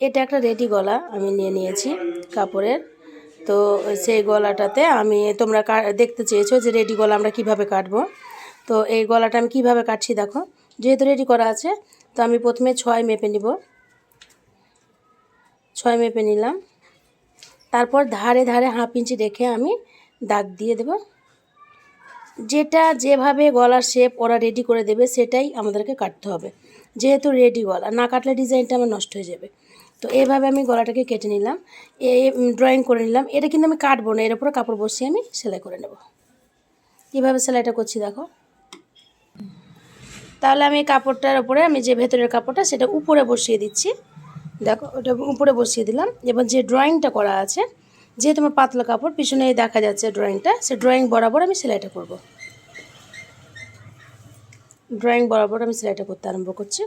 এটা একটা রেডি গলা আমি নিয়ে নিয়েছি কাপড়ের। তো সেই গলাটাতে আমি তোমরা দেখতে চেয়েছো যে রেডি গলা আমরা কিভাবে কাটবো। তো এই গলাটা আমি কিভাবে কাটছি দেখো। যেহেতু রেডি করা আছে তো আমি প্রথমে 6 মেপে নিব। 6 মেপে নিলাম। তারপর ধারে ধারে 1/2 ইঞ্চি রেখে আমি দাগ দিয়ে দেব। যেটা যেভাবে গলার শেপ ওরা রেডি করে দেবে সেটাই আমাদেরকে কাটতে হবে। যেহেতু রেডি গলা, না কাটলে ডিজাইনটা আমার নষ্ট হয়ে যাবে। তো এইভাবে আমি গলাটাকে কেটে নিলাম, ড্রয়িং করে নিলাম। এটা কিন্তু আমি কাটবো না, এর উপরে কাপড় বসিয়ে আমি সেলাই করে নেব। কীভাবে সেলাইটা করছি দেখো। তাহলে আমি কাপড়টার উপরে আমি যে ভেতরের কাপড়টা সেটা উপরে বসিয়ে দিচ্ছি। দেখো ওটা উপরে বসিয়ে দিলাম। এবার যে ড্রয়িংটা করা আছে, যেহেতু আমার পাতলা কাপড় পিছনে দেখা যাচ্ছে ড্রয়িংটা, সে ড্রয়িং বরাবর আমি সেলাইটা করব। ড্রয়িং বরাবর আমি সেলাইটা করতে আরম্ভ করছি।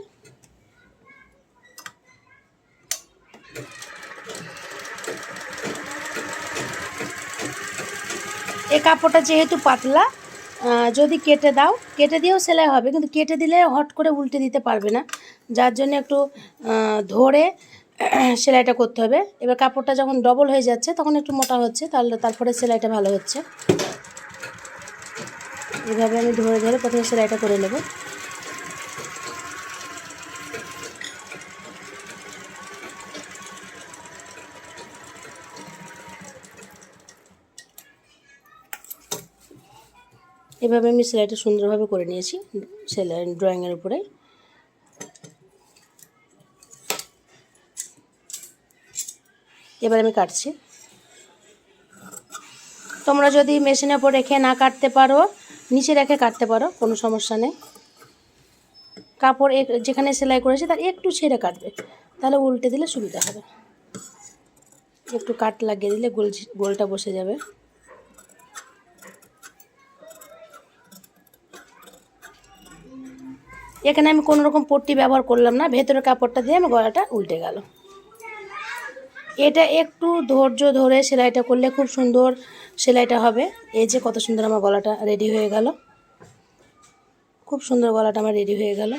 এই কাপড়টা যেহেতু পাতলা, যদি কেটে দাও, কেটে দিয়েও সেলাই হবে, কিন্তু কেটে দিলে হট করে উল্টে দিতে পারবে না, যার জন্য একটু ধরে সেলাইটা করতে হবে। এবার কাপড়টা যখন ডবল হয়ে যাচ্ছে তখন একটু মোটা হচ্ছে, তারপরে সেলাইটা ভালো হচ্ছে। এভাবে আমি ধরে ধরে প্রথমে সেলাইটা করে নেব। এভাবে আমি সেলাইটা সুন্দরভাবে করে নিয়েছি সেলাই ড্রয়িংয়ের উপরে। এবার আমি কাটছি। তোমরা যদি মেশিনের উপর রেখে না কাটতে পারো, নিচে রেখে কাটতে পারো, কোনো সমস্যা নেই। কাপড় যেখানে সেলাই করেছে তার একটু ছেড়ে কাটবে, তাহলে উল্টে দিলে সুবিধা হবে। একটু কাট লাগিয়ে দিলে গোলটা বসে যাবে। এখানে আমি কোনো রকম পট্টি ব্যবহার করলাম না, ভেতরের কাপড়টা দিয়ে আমি গলাটা উল্টে গেল। এটা একটু ধৈর্য ধরে সেলাইটা করলে খুব সুন্দর সেলাইটা হবে। এই যে কত সুন্দর আমার গলাটা রেডি হয়ে গেল, খুব সুন্দর গলাটা আমার রেডি হয়ে গেল।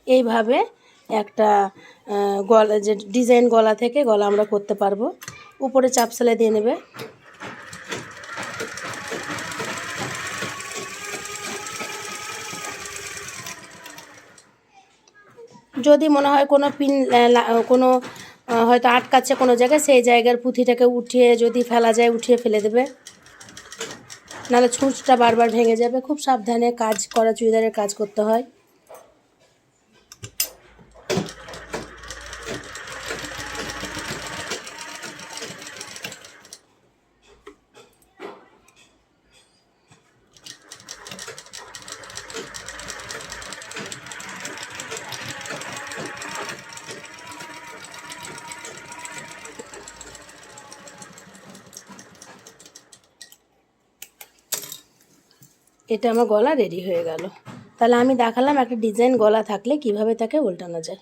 এইভাবে একটা গলা, যে ডিজাইন গলা থেকে গলা আমরা করতে পারবো। উপরে চাপ সেলাই দিয়ে নেবে। যদি মনে হয় কোনো পিন কোনো হয়তো আটকাচ্ছে কোনো জায়গায়, সেই জায়গার পুঁথিটাকে উঠিয়ে যদি ফেলা যায় উঠিয়ে ফেলে দেবে, নাহলে ছুঁচটা বারবার ভেঙে যাবে। খুব সাবধানে কাজ করা চুড়িদারের কাজ করতে হয়। এটা আমার গলা রেডি হয়ে গেল। তাহলে আমি দেখালাম একটা ডিজাইন গলা থাকলে কিভাবে তাকে উল্টানো যায়।